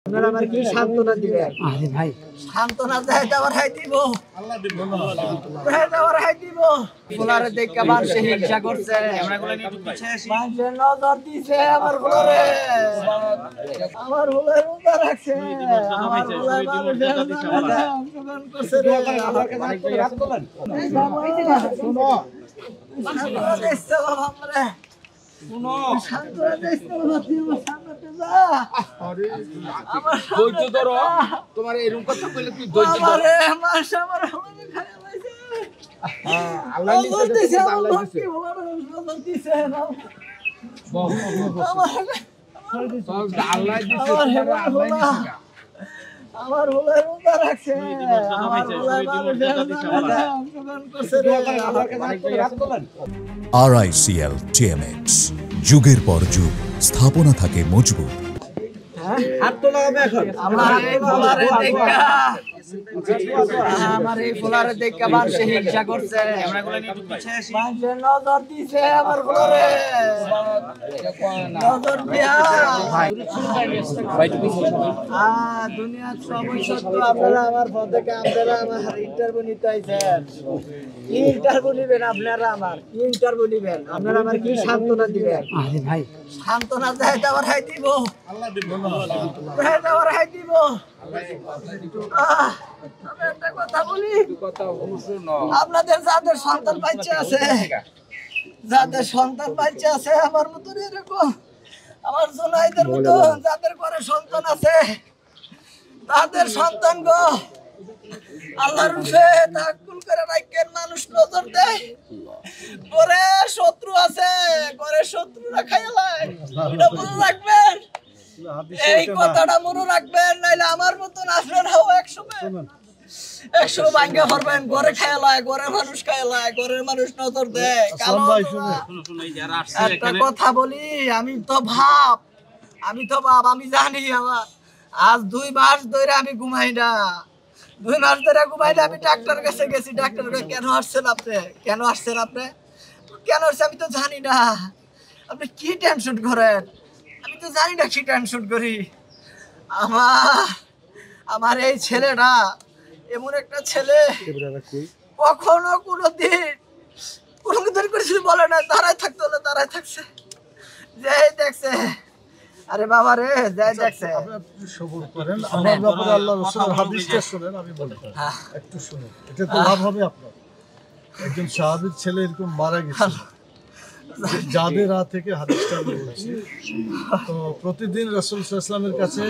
আপনারা আমার কি সান্ত্বনা দিবেন? আরে ভাই সান্ত্বনা দেয় দেওয়ার হাই দিব, আল্লাহ দিব, দেওয়ার হাই দিব। ফুলারে দেখে মানুষে হিংসা করছে, মানুষে নজর দিছে আমার ফুলারে, আমার ফুলারে রোজা রাখছে, আমার ফুলারে মানুষের অংশগ্রহণ করছে রে। শুনো সান্ত্বনা দিচ্ছে বাবা আমারে, শুনো সান্ত্বনা দিচ্ছে বাবা, তুই আমার সামনে যা। ধৈর্য ধরো, তোমার এরকম কথা কইলে তুই ধৈর্য ধর। আমারে মাস আমার আমারে খায়া লাইছে। আল্লাহ দিছে নিতে আমার আল্লাহ ভক্তি দিতে বলার নজর দিছে না। আল্লাহ দিতে আল্লাহ দিতে আমার হলো রোজা রাখছে, আমার হলো মানুষের অংশগ্রহণ করছে রে। RICL TMX যুগের পর যুগ স্থাপনা থাকে মজবুত। আমার এই ফুলারে দেখা মানুষে হিংসা করছে, মানুষের নজর দিছে আমার ফুলারে, নজর দিয়া দুনিয়ার সবই সত্য। আপনারা আমার পথে আপনারা আমার ইন্টারভিউ নিতে আইছেন, কি ইন্টারভিউ নিবেন আপনারা? আমার কি ইন্টারভিউ নিবেন আপনারা? আমার কি সান্ত্বনা দিবেন? আরে ভাই সান্ত্বনা দেয় দেওয়ার হাই দিব, আল্লাহ দিব, দেওয়ার হাই দিব। আমি একটা কথা বলি, আপনাদের যাদের সন্তান বাচ্চা আছে, যাদের সন্তান বাচ্চা আছে আমার মতন এরকম, আমার জোনাইদের মতন যাদের ঘরে সন্তান আছে, তাদের সন্তান গো আল্লাহর রূপে তাকুল করে রাখেন। মানুষ নজর দেয়, ঘরে শত্রু আছে, ঘরে শত্রুরা খাইলায়, এটা মনে রাখবেন, এই কথাটা মনে রাখবেন, নাইলে আমার মতন আপনারাও একসময় ভাঙ্গা পড়বেন। ঘরে খাইলায়, ঘরে মানুষ খাইলায়, ঘরের মানুষ নজর দেয়। একটা কথা বলি, আমি তো ভাব, আমি জানি আমার আজ 2 মাস ধরে আমি ঘুমাই না, 2 মাস ধরে ঘুমাই না। আমি ডাক্তারের কাছে গেছি, ডাক্তার কেন আসছেন আপনি, কেন আসছেন আপনি, কেন আসছে আমি তো জানি না। আপনি কি টেনশন করেন, আমি তো জানি না কি টেনশন করি। আমার এই ছেলেটা এমন একটা ছেলে, কখনো কোনোদিন কিছু বলে না, দাঁড়ায় থাকতে হলে দাঁড়ায় থাকছে, যাই দেখছে। আরে বাবা রে, যাই দেখছে। আপনি সবুর করেন, আমার ব্যাপারে আল্লাহ রাসূলের হাদিসটা শুনেন, আমি বলবো একটু শুনুন, এটা তো লাভ হবে আপনার। একজন সাহাবীর ছেলে এরকম মারা গেছে, যাদের থেকে হাদিসটা আমি বলছি। তো প্রতিদিন রাসূল সাল্লাল্লাহু আলাইহি ওয়াসাল্লামের কাছে